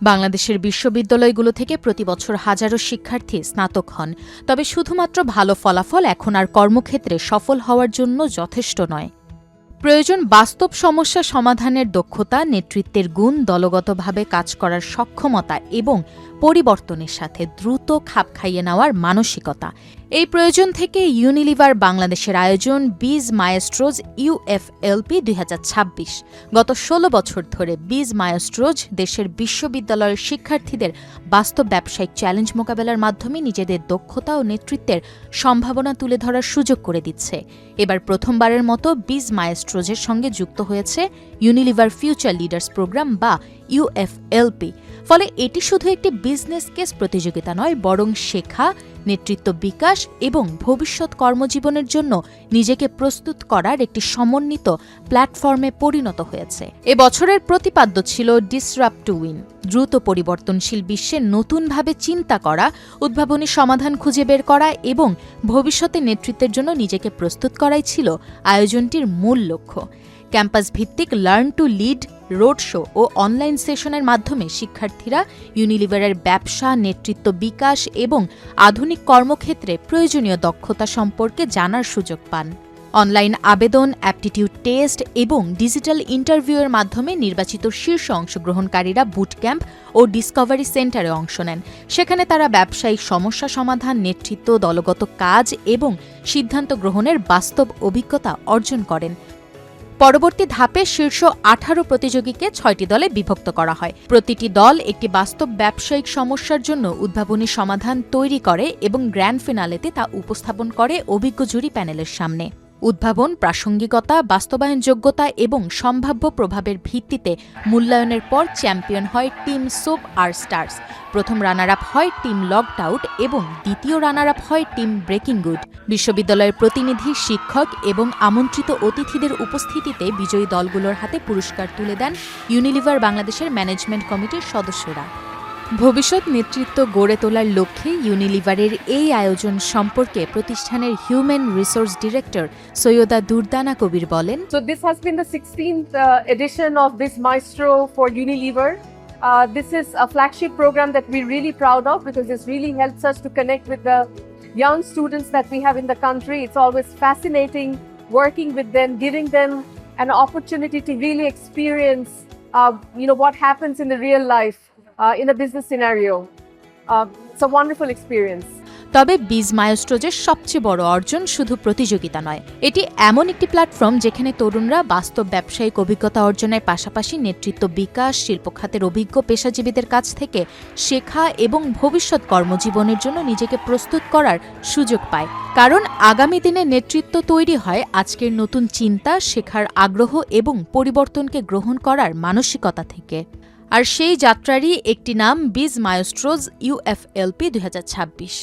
বাংলাদেশের বিশ্ববিদ্যালয়গুলো থেকে প্রতিবছর হাজারো শিক্ষার্থী স্নাতক হন, তবে শুধুমাত্র ভালো ফলাফল এখন আর কর্মক্ষেত্রে সফল হওয়ার জন্য যথেষ্ট নয়। প্রয়োজন বাস্তব সমস্যা সমাধানের দক্ষতা, নেতৃত্বের গুণ, দলগতভাবে কাজ করার সক্ষমতা এবং পরিবর্তনের সাথে দ্রুত খাপ খাইয়ে নেওয়ার মানসিকতা। এই প্রয়োজন থেকে ইউনিলিভার বাংলাদেশের আয়োজন বিজ মায়েস্ট্রোজ UFLP 2026। গত 16 বছর ধরে বিজ মায়েস্ট্রোজ দেশের বিশ্ববিদ্যালয়ের শিক্ষার্থীদের বাস্তব ব্যবসায়িক চ্যালেঞ্জ মোকাবেলার মাধ্যমে নিজেদের দক্ষতা ও নেতৃত্বের সম্ভাবনা তুলে ধরার সুযোগ করে দিচ্ছে। এবার প্রথমবারের মতো বিজ মায়েস্ট্রোজের সঙ্গে যুক্ত হয়েছে ইউনিলিভার ফিউচার লিডার্স প্রোগ্রাম বা UFLP। ফলে এটি শুধু একটি বিজনেস কেস প্রতিযোগিতা নয়, বরং শেখা, নেতৃত্ব বিকাশ এবং ভবিষ্যৎ কর্মজীবনের জন্য নিজেকে প্রস্তুত করার একটি সমন্বিত প্ল্যাটফর্মে পরিণত হয়েছে। এ বছরের প্রতিপাদ্য ছিল ডিসরাপ্ট টু উইন। দ্রুত পরিবর্তনশীল বিশ্বে নতুনভাবে চিন্তা করা, উদ্ভাবনী সমাধান খুঁজে বের করা এবং ভবিষ্যতে নেতৃত্বের জন্য নিজেকে প্রস্তুত করাই ছিল আয়োজনটির মূল লক্ষ্য। ক্যাম্পাস ভিত্তিক learn to lead road show ও অনলাইন সেশনের মাধ্যমে শিক্ষার্থীরা ইউনিলিভারের ব্যবসা, নেতৃত্ব বিকাশ এবং আধুনিক কর্মক্ষেত্রে প্রয়োজনীয় দক্ষতা সম্পর্কে জানার সুযোগ পান। অনলাইন আবেদন, অ্যাপটিটিউড টেস্ট এবং ডিজিটাল ইন্টারভিউয়ের মাধ্যমে নির্বাচিত শীর্ষ অংশগ্রহণকারীরা বুট ক্যাম্প ও ডিসকভারি সেন্টারে অংশ নেন। সেখানে তারা ব্যবসায়িক সমস্যা সমাধান, নেতৃত্ব, দলগত কাজ এবং সিদ্ধান্ত গ্রহণের বাস্তব অভিজ্ঞতা অর্জন করেন। পরবর্তী ধাপে শীর্ষ 18 প্রতিযোগীকে 6টি দলে বিভক্ত করা হয়। প্রতিটি দল একটি বাস্তব ব্যবসায়িক সমস্যার জন্য উদ্ভাবনী সমাধান তৈরি করে এবং গ্র্যান্ড ফিনালেতে তা উপস্থাপন করে অভিজ্ঞ জুরি প্যানেলের সামনে। উদ্ভাবন, প্রাসঙ্গিকতা, বাস্তবায়নযোগ্যতা এবং সম্ভাব্য প্রভাবের ভিত্তিতে মূল্যায়নের পর চ্যাম্পিয়ন হয় টিম সোপ আর স্টার্স। প্রথম রানার আপ হয় টিম লকড আউট এবং দ্বিতীয় রানার আপ হয় টিম ব্রেকিং গুড। বিশ্ববিদ্যালয়ের প্রতিনিধি, শিক্ষক এবং আমন্ত্রিত অতিথিদের উপস্থিতিতে বিজয়ী দলগুলোর হাতে পুরস্কার তুলে দেন ইউনিলিভার বাংলাদেশের ম্যানেজমেন্ট কমিটির সদস্যরা। ভবিষ্যৎ নেতৃত্ব গড়ে তোলার লক্ষ্যে ইউনিলিভারের এই আয়োজন সম্পর্কে প্রতিষ্ঠানের হিউম্যান রিসোর্স ডিরেক্টর সৈয়দা দুর্দানা কবির বলেন, So this has been the 16th edition of this Maestro for Unilever. This is a flagship program that we're really proud of because this really helps us to connect with the young students that we have in the country. It's always fascinating working with them, giving them an opportunity to really experience what happens in the real life. In a business scenario. It's a wonderful experience. তবে বিজ মায়েস্ট্রোজের সবচেয়ে বড় অর্জন শুধু প্রতিযোগিতা নয়, এটি এমন একটি প্ল্যাটফর্ম যেখানে তরুণরা বাস্তব ব্যবসায়িক অভিজ্ঞতা অর্জনের পাশাপাশি নেতৃত্ব বিকাশ, শিল্পখাতের অভিজ্ঞ পেশাজীবীদের কাছ থেকে শেখা এবং ভবিষ্যৎ কর্মজীবনের জন্য নিজেকে প্রস্তুত করার সুযোগ পায়। কারণ আগামী দিনে নেতৃত্ব তৈরি হয় আজকের নতুন চিন্তা, শেখার আগ্রহ এবং পরিবর্তনকে গ্রহণ করার মানসিকতা থেকে। আর সেই যাত্রারই একটি নাম বিজ মায়েস্ট্রোজ UFLP 2026।